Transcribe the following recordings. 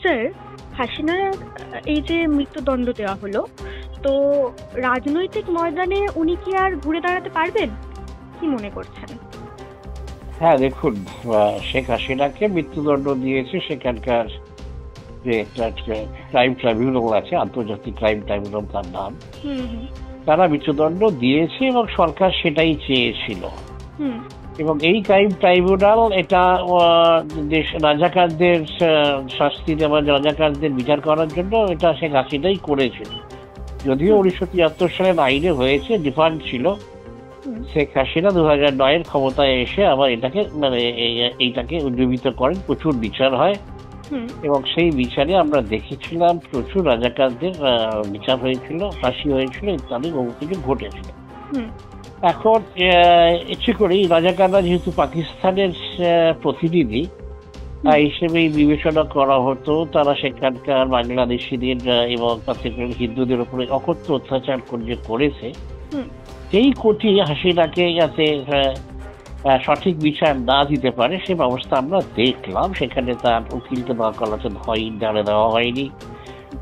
Sir, হাসিনার এই যে মৃত্যুদণ্ড দেওয়া হলো, তো রাজনৈতিক ময়দানে উনি কি আর ঘুরে দাঁড়াতে পারবেন, কি মনে করছেন? হ্যাঁ, দেখুন, শেখ হাসিনাকে মৃত্যুদণ্ড দিয়েছে সেখানকার যে একটা ক্রাইম ট্রাইব্যুনাল আছে, আন্তর্জাতিক ক্রাইম ট্রাইব্যুনাল তার নাম। তারা মৃত্যুদণ্ড দিয়েছে এবং সরকার সেটাই চেয়েছিল। এবং এই ক্রাইম ট্রাইব্যুনাল এটা দেশ রাজাকারদের শাস্তি দেওয়া, রাজাকারদের বিচার করার জন্য এটা শেখ হাসিনাই করেছিল। যদিও 1973 সালের আইনে হয়েছে, ডিফান্ড ছিল। শেখ হাসিনা 2009 ক্ষমতায় এসে আবার এটাকে এইটাকে উজ্জীবিত করেন, প্রচুর বিচার হয় এবং সেই বিচারে আমরা দেখেছিলাম প্রচুর রাজাকারদের বিচার হয়েছিল, ফাঁসি হয়েছিল ইত্যাদি বহু কিছু ঘটেছিল। এখন ইচ্ছে করেই রাজাকাররা যেহেতু পাকিস্তানের প্রতিনিধি হিসেবেই বিবেচনা করা হতো, তারা সেখানকার বাংলাদেশিদের এবং হিন্দুদের উপরে অকথ্য অত্যাচার করেছে, সেই কোটি হাসিনাকে যাতে সঠিক বিচার না দিতে পারে সে ব্যবস্থা আমরা দেখলাম। সেখানে তার উকিলকে না করাতে দাঁড়ে দেওয়া হয়নি,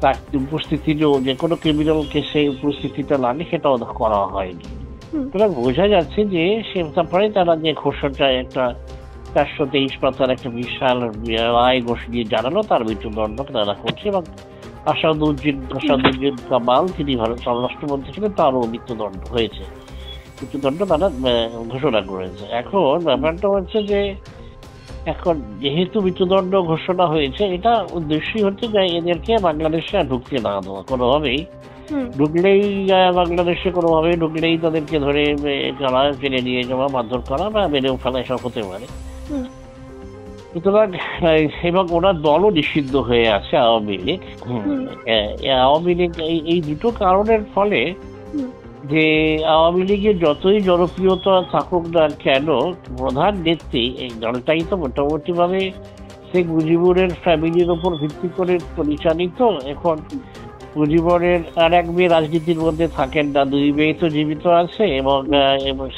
তার উপস্থিতিও যে কোনো ক্রিমিনাল কেসে উপস্থিতিটা লাগে সেটাও করা হয়নি। সুতরাং বোঝা যাচ্ছে যে সে তারপরে তারা যে ঘোষণা একটা 423 পাতার একটা বিশাল রায় ঘোষণা জানালো, তার মৃত্যুদণ্ড তারা করছে। এবং আসাদুজ্জিন কামাল, তিনি ভারত স্বরাষ্ট্রমন্ত্রী ছিলেন, তারও মৃত্যুদণ্ড হয়েছে, মৃত্যুদণ্ড তারা ঘোষণা করেছে। এখন ব্যাপারটা হচ্ছে যে এখন যেহেতু মৃত্যুদণ্ড ঘোষণা হয়েছে, এটা উদ্দেশ্যই হচ্ছে যে এদেরকে বাংলাদেশে ঢুকতে না দেওয়া, কোনোভাবেই ঢুকলেই বাংলাদেশে কোনোভাবে ঢুকলেই তাদেরকে ধরে ফেলে নিয়ে যাওয়া, মারধর করা বা মেরেও ফেলা এসব হতে পারে। সুতরাং এবং ওনার দলও নিষিদ্ধ হয়ে আছে, আওয়ামী লীগ। আওয়ামী লীগ এই দুটো কারণের ফলে যে আওয়ামী লীগের যতই জনপ্রিয়তা থাকুক না কেন, প্রধান নেত্রী এই দলটাই তো মোটামুটি ভাবে শেখ মুজিবুরের ফ্যামিলির ওপর ভিত্তি করে পরিচালিত। এখন মুজিবুরের আর এক মেয়ে রাজনীতির মধ্যে থাকেন না, দুই মেয়ে তো জীবিত আছে এবং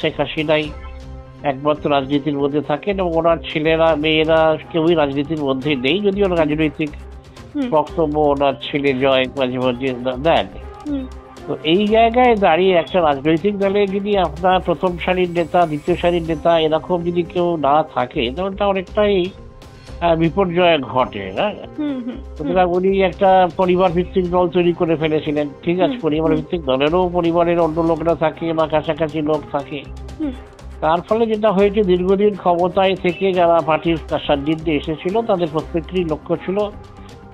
শেখ হাসিনাই একমাত্র রাজনীতির মধ্যে থাকেন এবং ওনার ছেলেরা মেয়েরা কেউই রাজনীতির মধ্যে নেই, যদিও রাজনৈতিক বক্তব্য ওনার ছেলে জয় মাঝে মাঝে দেন। তো এই জায়গায় দাঁড়িয়ে একটা রাজনৈতিক দলে যদি আপনার প্রথম সারির নেতা, দ্বিতীয় সারির নেতা এরকম যদি কেউ না থাকে, তাহলে অনেকটাই বিপর্যয় ঘটে। সুতরাং উনি একটা পরিবার ভিত্তিক দল তৈরি করে ফেলেছিলেন। ঠিক আছে, পরিবার ভিত্তিক দলেরও পরিবারের অন্য লোকরা থাকে বা কাছাকাছি লোক থাকে। তার ফলে যেটা হয়েছে, দীর্ঘদিন ক্ষমতায় থেকে যারা পার্টির সান্নিধ্যে এসেছিল তাদের প্রত্যেকেরই লক্ষ্য ছিল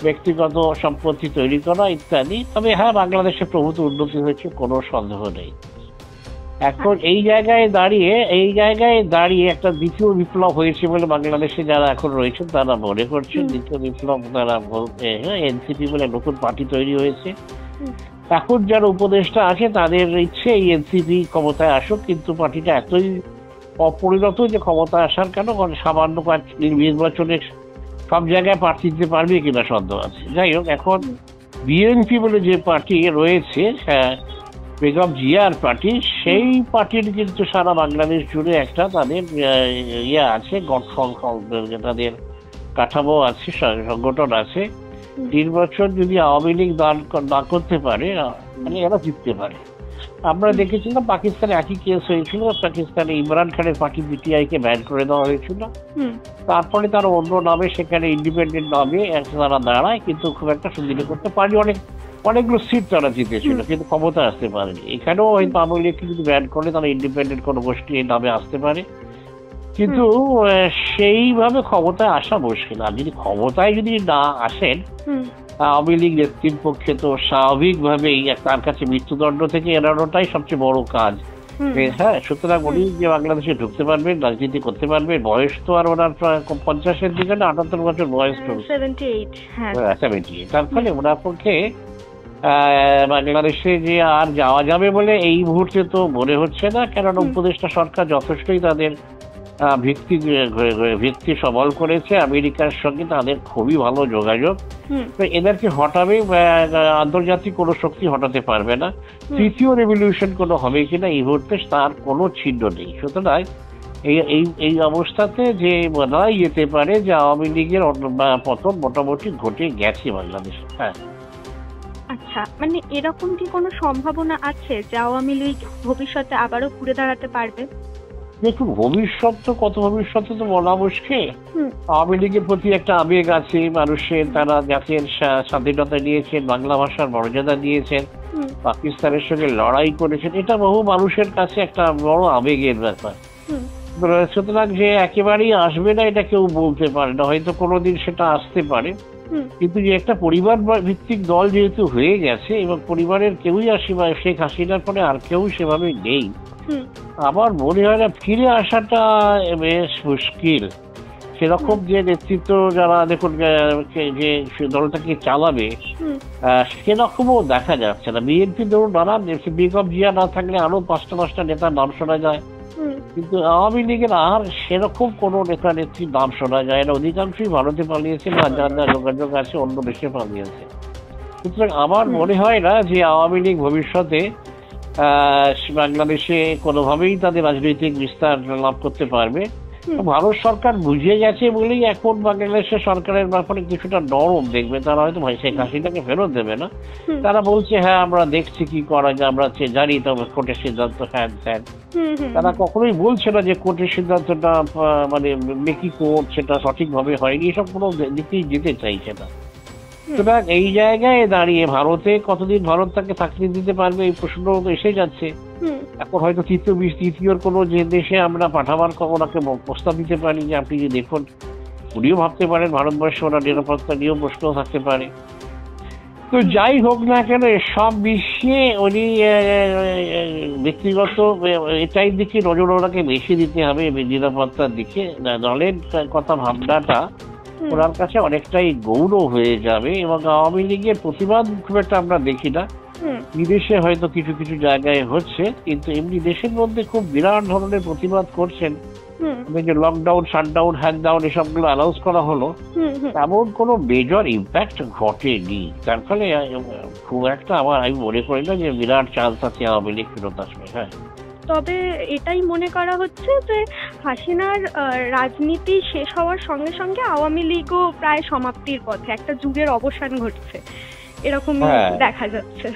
ব্যক্তিগত সম্পত্তি তৈরি করা ইত্যাদি। তবে হ্যাঁ, বাংলাদেশে প্রভূত উন্নতি হয়েছে, কোনো সন্দেহ নেই। এখন এই জায়গায় দাঁড়িয়ে একটা দ্বিতীয় বিপ্লব হয়েছে বলে বাংলাদেশে যারা এখন রয়েছেন তারা মনে করছেন। দ্বিতীয় বিপ্লব তারা বলতে, এনসিপি বলে নতুন পার্টি তৈরি হয়েছে। এখন যারা উপদেষ্টা আছে তাদের ইচ্ছে এই এনসিপি ক্ষমতায় আসুক, কিন্তু পার্টিটা এতই অপরিণত যে ক্ষমতায় আসার কেন, কারণ সামান্য নির্বাচনে সব জায়গায় প্রার্থী দিতে পারবে কিনা সন্দেহ আছে। যাই হোক, এখন বিএনপি বলে যে পার্টি রয়েছে, বেগম জিয়ার পার্টি, সেই পার্টির কিন্তু সারা বাংলাদেশ জুড়ে একটা তাদের আছে, তাদের কাঠামো আছে, সংগঠন আছে। নির্বাচন যদি আওয়ামী লীগ না করতে পারে, মানে এরা জিততে পারে। আমরা দেখেছিলাম পাকিস্তানে একই কেস হয়েছিল। পাকিস্তানে ইমরান খানের পার্টি পিটিআই কে ব্যান করে দেওয়া হয়েছিল, তারপরে তারা অন্য নামে সেখানে ইন্ডিপেন্ডেন্ট নামে তারা দাঁড়ায়, কিন্তু খুব একটা সুবিধা করতে পারেনি। অনেকগুলো সিট তারা জিতেছিল, কিন্তু ক্ষমতা আসতে পারেনি। এখানেও হয়তো আওয়ামী লীগকে যদি ব্যান করে তারা ইন্ডিপেন্ডেন্ট কোনো গোষ্ঠী এই নামে আসতে পারে, কিন্তু সেইভাবে ক্ষমতায় আসা মুশকিল। আর যদি ক্ষমতায় যদি না আসেন আওয়ামী লীগ নেত্রীর পক্ষে, তো স্বাভাবিকভাবেই তার কাছে মৃত্যুদণ্ড থেকে এড়ানোটাই সবচেয়ে বড় কাজ। হ্যাঁ, সুতরাং উনি যে বাংলাদেশে ঢুকতে পারবেন, রাজনীতি করতে পারবেন, বয়স তো আর ওনার 50-এর দিকে না, 78 বছর বয়স, 78। তার ফলে ওনার পক্ষে বাংলাদেশে যে আর যাওয়া যাবে বলে এই মুহূর্তে তো মনে হচ্ছে না, কেননা উপদেষ্টা সরকার যথেষ্টই তাদের ভিত্তি সবল করেছে। আমেরিকার সঙ্গে তাদের খুবই ভালো যোগাযোগ, তো এদেরকে হটাবে আন্তর্জাতিক কোনো শক্তি হটাতে পারবে না। তৃতীয় রেভলিউশন কোনো হবে কিনা এই মুহূর্তে তার কোনো চিহ্ন নেই। সুতরাং এই এই এই অবস্থাতে যে বলাই যেতে পারে যে আওয়ামী লীগের পতন মোটামুটি ঘটে গেছে বাংলাদেশে। হ্যাঁ, আচ্ছা, মানে এরকম কি কোনো সম্ভাবনা আছে যে আওয়ামী লীগ ভবিষ্যতে আবারও ঘুরে দাঁড়াতে পারবে? দেখুন, ভবিষ্যতে তো বলা মুশকিল। আওয়ামী লীগের প্রতি একটা আবেগ আছে মানুষের, তারা জাতির স্বাধীনতা দিয়েছেন, বাংলা ভাষার মর্যাদা দিয়েছেন, পাকিস্তানের সঙ্গে লড়াই করেছেন, এটা বহু মানুষের কাছে একটা বড় আবেগের ব্যাপার। সুতরাং যে একেবারেই আসবে না এটা কেউ বলতে পারে না, হয়তো কোনোদিন সেটা আসতে পারে, কিন্তু যে একটা পরিবার ভিত্তিক দল যেহেতু হয়ে গেছে এবং পরিবারের কেউই শেখ হাসিনার পরে আর কেউ সেভাবে নেই, আমার মনে হয় না ফিরে আসাটা বেশ মুশকিল। সেরকম যে নেতৃত্ব যারা দেখুন যে দলটাকে চালাবে সেরকমও দেখা যাচ্ছে না। বিএনপি ধরুন নানান বেগম জিয়া না থাকলে আরো পাঁচটা নেতার নাম শোনা যায়, কিন্তু আওয়ামী লীগের আর সেরকম কোনো নেতা নেত্রীর নাম শোনা যায় না। অধিকাংশই ভারতে পালিয়েছে বা যার যা যোগাযোগ আছে অন্য দেশে পালিয়েছে। সুতরাং আমার মনে হয় না যে আওয়ামী লীগ ভবিষ্যতে বাংলাদেশে কোনোভাবেই তাদের রাজনৈতিক বিস্তার লাভ করতে পারবে। ভারত সরকার বুঝে গেছে বলেই এখন বাংলাদেশের সরকারের ব্যাপারে কিছুটা নরম দেখবে, তারা হয়তো শেখ হাসিনাকে ফেরত দেবে না। তারা বলছে হ্যাঁ আমরা দেখছি কি করা যায়, আমরা জানি তবে কোর্টের সিদ্ধান্ত হ্যান ত্যান। তারা কখনোই বলছে না যে কোর্টের সিদ্ধান্তটা মানে মেকি কোর্ট সেটা সঠিকভাবে হয়নি, এসব কোনো দিকেই যেতে চাইছে না। সুতরাং এই জায়গায় দাঁড়িয়ে ভারতে কতদিন ভারত তাকে চাকরি দিতে পারবে এই প্রশ্ন এসে যাচ্ছে। এখন হয়তো তৃতীয় কোনো যে দেশে আমরা পাঠাবার ওনাকে প্রস্তাব দিতে পারি যে আপনি যে দেখুন, উনিও ভাবতে পারেন ভারতবর্ষে ওনার নিরাপত্তা নিয়েও প্রশ্ন থাকতে পারে। তো যাই হোক না কেন সব মিশিয়ে উনি ব্যক্তিগত এটাই দিকে নজর ওনাকে বেশি দিতে হবে, নিরাপত্তার দিকে। দলের কথা ভাবনাটা ওনার কাছে অনেকটাই গৌণ হয়ে যাবে এবং আওয়ামী লীগের প্রতিবাদ খুব একটা আমরা দেখি না। বিদেশে হয়তো কিছু কিছু জায়গায় হচ্ছে, কিন্তু এমনি দেশের মধ্যে খুব বিরাট ধরনের প্রতিবাদ করছেন। যে লকডাউন, শাটডাউন, হ্যাকডাউন এসবগুলো অ্যানাউন্স করা হলো, তেমন কোনো মেজর ইম্প্যাক্ট ঘটেনি। তার ফলে খুব একটা আমি মনে করি না যে বিরাট চান্স আছে আওয়ামী লীগ ফেরত আসবে। হ্যাঁ, তবে এটাই মনে করা হচ্ছে যে হাসিনার রাজনীতি শেষ হওয়ার সঙ্গে সঙ্গে আওয়ামী লীগও প্রায় সমাপ্তির পথে, একটা যুগের অবসান ঘটছে এরকম দেখা যাচ্ছে।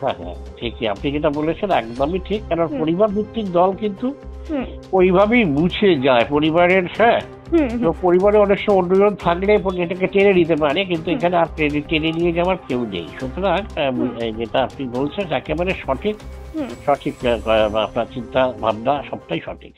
হ্যাঁ হ্যাঁ, ঠিকই আপনি যেটা বলেছেন একদমই ঠিক। কারণ পরিবার ভিত্তিক দল কিন্তু ওইভাবেই মুছে যায় পরিবারের। হ্যাঁ, পরিবারে অনেক সময় অন্যজন থাকলে এটাকে টেনে নিতে পারে, কিন্তু এখানে আর টেনে নিয়ে যাওয়ার কেউ নেই। সুতরাং যেটা আপনি বলছেন একেবারে সঠিক, আপনার চিন্তা ভাবনা সবটাই সঠিক।